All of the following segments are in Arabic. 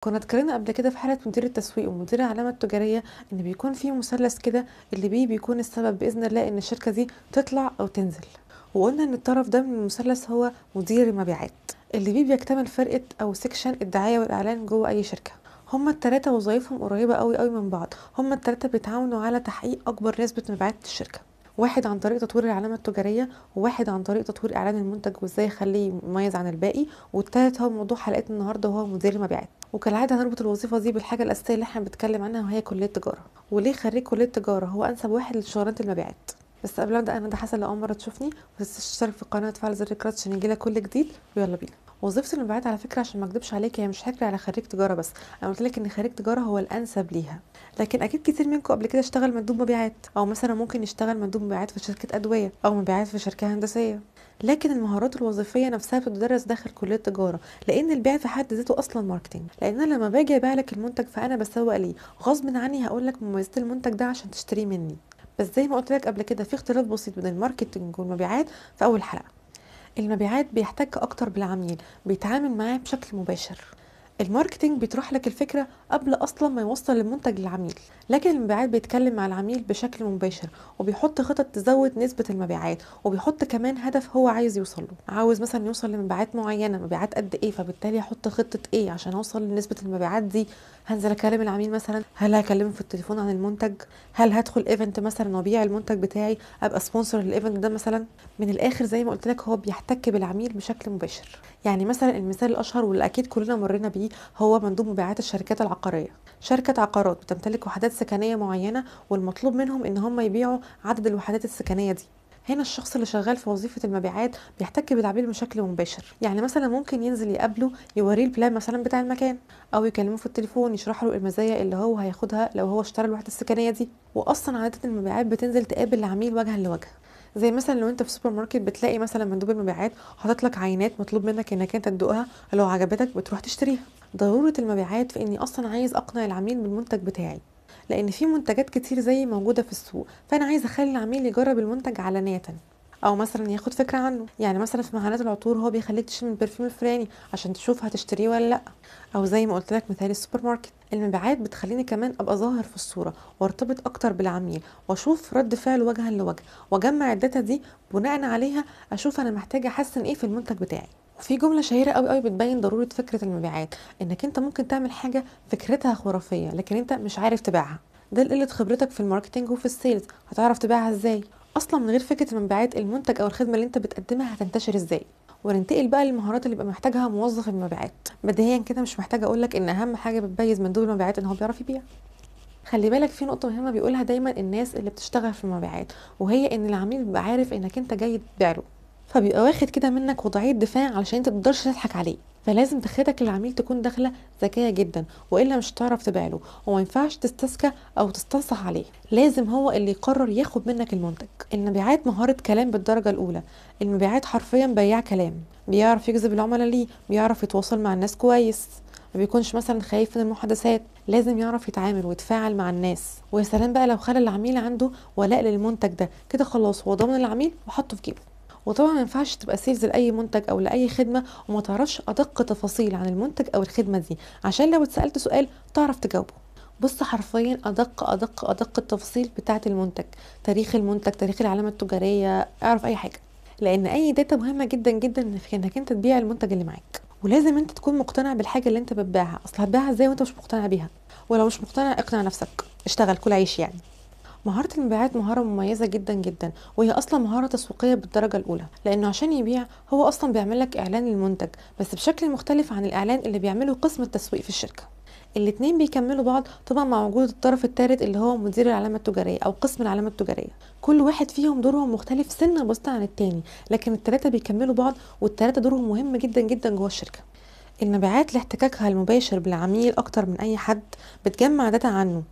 كنا اتكلمنا قبل كده في حالة مدير التسويق ومدير العلامة التجارية ان بيكون في مثلث كده اللي بيكون السبب بإذن الله ان الشركة دي تطلع او تنزل. وقلنا ان الطرف ده من المثلث هو مدير المبيعات اللي بيكتمل فرقة او سيكشن الدعاية والاعلان جوه اي شركة. هما التلاتة وظايفهم قريبة قوي قوي من بعض، هما التلاتة بيتعاونوا على تحقيق اكبر نسبة مبيعات الشركة. واحد عن طريق تطوير العلامة التجارية، وواحد عن طريق تطوير اعلان المنتج وازاي يخليه مميز عن الباقي، والتالت هو موضوع حلقتنا النهارده وهو مدير المبيعات. وكالعاده هنربط الوظيفه دي بالحاجه الاساسيه اللي احنا بنتكلم عنها وهي كليه تجاره، وليه خريج كليه تجاره هو انسب واحد لشغلانه المبيعات. بس قبل ما ابدا، انا ده حسن، لاول مره تشوفني وتشترك في القناه وتفعل زر الجرس عشان يجيلك كل جديد. ويلا بينا. وظيفه المبيعات على فكره عشان ما اكدبش عليك هي مش حكر على خريج تجاره بس، انا قلت لك ان خريج تجاره هو الانسب ليها. لكن اكيد كتير منكم قبل كده اشتغل مندوب مبيعات، او مثلا ممكن يشتغل مندوب مبيعات في شركه ادويه او مبيعات في شركه هندسيه. لكن المهارات الوظيفيه نفسها بتدرس داخل كليه تجاره، لان البيع في حد ذاته اصلا ماركتينج. لان انا لما باجي ابيع لك المنتج فانا بسوق ليه غصب عني، هقول لك مميزات المنتج ده عشان تشتريه مني. بس زي ما قلت لك قبل كده في اختلاف بسيط بين الماركتينج والمبيعات في اول حلقه. المبيعات بيحتك اكتر بالعميل، بيتعامل معاه بشكل مباشر. الماركتينج بيطرح لك الفكرة قبل أصلا ما يوصل المنتج للعميل، لكن المبيعات بيتكلم مع العميل بشكل مباشر، وبيحط خطط تزود نسبة المبيعات، وبيحط كمان هدف هو عايز يوصل له. عاوز مثلا يوصل لمبيعات معينة، مبيعات قد ايه، فبالتالي يحط خطة ايه عشان اوصل لنسبة المبيعات دي. هنزل اكلم العميل مثلا، هل هكلمه في التليفون عن المنتج، هل هدخل ايفنت مثلا وابيع المنتج بتاعي، ابقى سبونسر للايفنت ده مثلا. من الاخر زي ما قلت لك هو بيحتك بالعميل بشكل مباشر. يعني مثلا المثال الاشهر واللي اكيد كلنا مرينا بيه هو مندوب مبيعات الشركات العقاريه. شركه عقارات بتمتلك وحدات سكنيه معينه، والمطلوب منهم ان هم يبيعوا عدد الوحدات السكنيه دي. هنا الشخص اللي شغال في وظيفه المبيعات بيحتك بالعميل بشكل مباشر. يعني مثلا ممكن ينزل يقابله، يوريه البلان مثلا بتاع المكان، او يكلمه في التليفون يشرح له المزايا اللي هو هياخدها لو هو اشترى الوحده السكنيه دي. واصلا عاده المبيعات بتنزل تقابل العميل وجها لوجه. زي مثلا لو انت في سوبر ماركت بتلاقي مثلا مندوب المبيعات حاطط لك عينات مطلوب منك انك انت تدوقها، لو عجبتك بتروح تشتريها. ضروره المبيعات في اني اصلا عايز اقنع العميل بالمنتج بتاعي، لان في منتجات كتير زي موجوده في السوق، فانا عايز اخلي العميل يجرب المنتج علانيه، او مثلا ياخد فكره عنه. يعني مثلا في محلات العطور هو بيخليك تشم البرفيوم الفلاني عشان تشوف هتشتريه ولا لا. او زي ما قلت لك مثال السوبر ماركت. المبيعات بتخليني كمان ابقى ظاهر في الصوره، وارتبط اكتر بالعميل، واشوف رد فعله وجها لوجه، واجمع الداتا دي بناء عليها اشوف انا محتاجه احسن ايه في المنتج بتاعي. وفي جمله شهيره قوي قوي بتبين ضروره فكره المبيعات، انك انت ممكن تعمل حاجه فكرتها خرافيه لكن انت مش عارف تبيعها. ده لقله خبرتك في الماركتينج وفي السيلز. هتعرف تبيعها ازاي اصلا من غير فكره المبيعات؟ المنتج او الخدمه اللي انت بتقدمها هتنتشر ازاي؟ وننتقل بقى للمهارات اللي بيبقى محتاجها موظف المبيعات. بديهيا كده مش محتاجه اقول لك ان اهم حاجه بتميز مندوب المبيعات ان هو بيعرف يبيع. خلي بالك في نقطه مهمه بيقولها دايما الناس اللي بتشتغل في المبيعات، وهي ان العميل بيبقى عارف انك انت جاي تبيع له، فبيبقى واخد كده منك وضعيه دفاع علشان انت متقدرش تضحك عليه. فلازم دخلتك للعميل تكون داخله ذكيه جدا، والا مش هتعرف تبيع له. وما ينفعش تستسكى او تستنصح عليه، لازم هو اللي يقرر ياخد منك المنتج. المبيعات مهاره كلام بالدرجه الاولى. المبيعات حرفيا بياع كلام، بيعرف يجذب العملاء ليه، بيعرف يتواصل مع الناس كويس، ما بيكونش مثلا خايف من المحادثات، لازم يعرف يتعامل ويتفاعل مع الناس. ويا سلام بقى لو خلى العميل عنده ولاء للمنتج ده، كده خلاص هو ضامن العميل وحطه في جيبه. وطبعا ما ينفعش تبقى سيلز لاي منتج او لاي خدمه وما تعرفش ادق تفاصيل عن المنتج او الخدمه دي، عشان لو اتسالت سؤال تعرف تجاوبه. بص حرفيا ادق التفاصيل بتاعه المنتج، تاريخ المنتج، تاريخ العلامه التجاريه، اعرف اي حاجه، لان اي داتا مهمه جدا جدا في انك انت تبيع المنتج اللي معاك. ولازم انت تكون مقتنع بالحاجه اللي انت بتبيعها، اصل هتبيعها ازاي وانت مش مقتنع بيها؟ ولو مش مقتنع اقنع نفسك، اشتغل كل عيش يعني. مهارة المبيعات مهارة مميزة جدا جدا، وهي أصلا مهارة تسويقية بالدرجة الأولى، لأنه عشان يبيع هو أصلا بيعمل لك إعلان للمنتج بس بشكل مختلف عن الإعلان اللي بيعمله قسم التسويق في الشركة. الاتنين بيكملوا بعض طبعا مع وجود الطرف الثالث اللي هو مدير العلامة التجارية أو قسم العلامة التجارية. كل واحد فيهم دورهم مختلف سنة بسيطة عن التاني، لكن التلاتة بيكملوا بعض، والتلاتة دورهم مهم جدا جدا جوه الشركة. المبيعات لاحتكاكها المباشر بالعميل أكتر من أي حد بتجمع داتا عنه،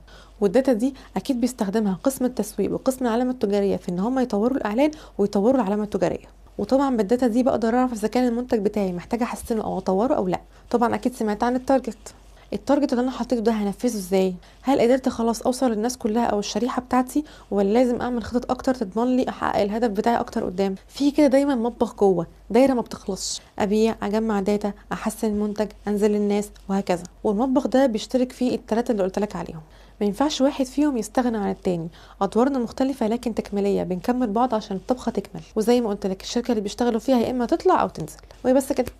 والداتا دي اكيد بيستخدمها قسم التسويق وقسم العلامه التجاريه في ان هم يطوروا الاعلان ويطوروا العلامه التجاريه. وطبعا بالداتا دي بقدر اعرف اذا كان المنتج بتاعي محتاج احسنه او اطوره او لا. طبعا اكيد سمعت عن التارجت. التارجت اللي انا حطيته ده هنفذه ازاي؟ هل قدرت خلاص اوصل للناس كلها او الشريحه بتاعتي، ولا لازم اعمل خطط اكتر تضمن لي احقق الهدف بتاعي اكتر قدام؟ في كده دايما مطبخ جوه، دايره ما بتخلصش، ابيع، اجمع داتا، احسن المنتج، انزل للناس، وهكذا. والمطبخ ده بيشترك فيه الثلاثه اللي قلت لك عليهم، ما ينفعش واحد فيهم يستغنى عن التاني. ادوارنا مختلفه لكن تكميليه، بنكمل بعض عشان الطبخه تكمل. وزي ما قلت لك الشركه اللي بيشتغلوا فيها يا اما تطلع او تنزل. وبس كده،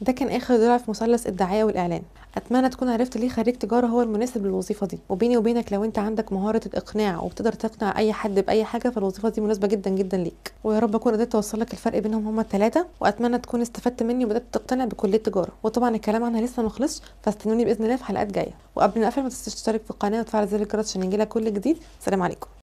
ده كان اخر ضلع في مثلث الدعايه والاعلان. اتمنى تكون عرفت ليه خريج تجاره هو المناسب للوظيفه دي. وبيني وبينك لو انت عندك مهاره الاقناع وبتقدر تقنع اي حد باي حاجه، فالوظيفه دي مناسبه جدا جدا ليك. ويا رب اكون قدرت اوصل لك الفرق بينهم هما الثلاثه، واتمنى تكون استفدت مني وبدات تقتنع بكليه تجاره. وطبعا الكلام عنها لسه ما خلصش، فاستنوني باذن الله في حلقات جايه. وقبل ما اقفل ما تنساش تشترك في القناه وتفعل زر الجرس عشان يجيلك كل جديد. سلام عليكم.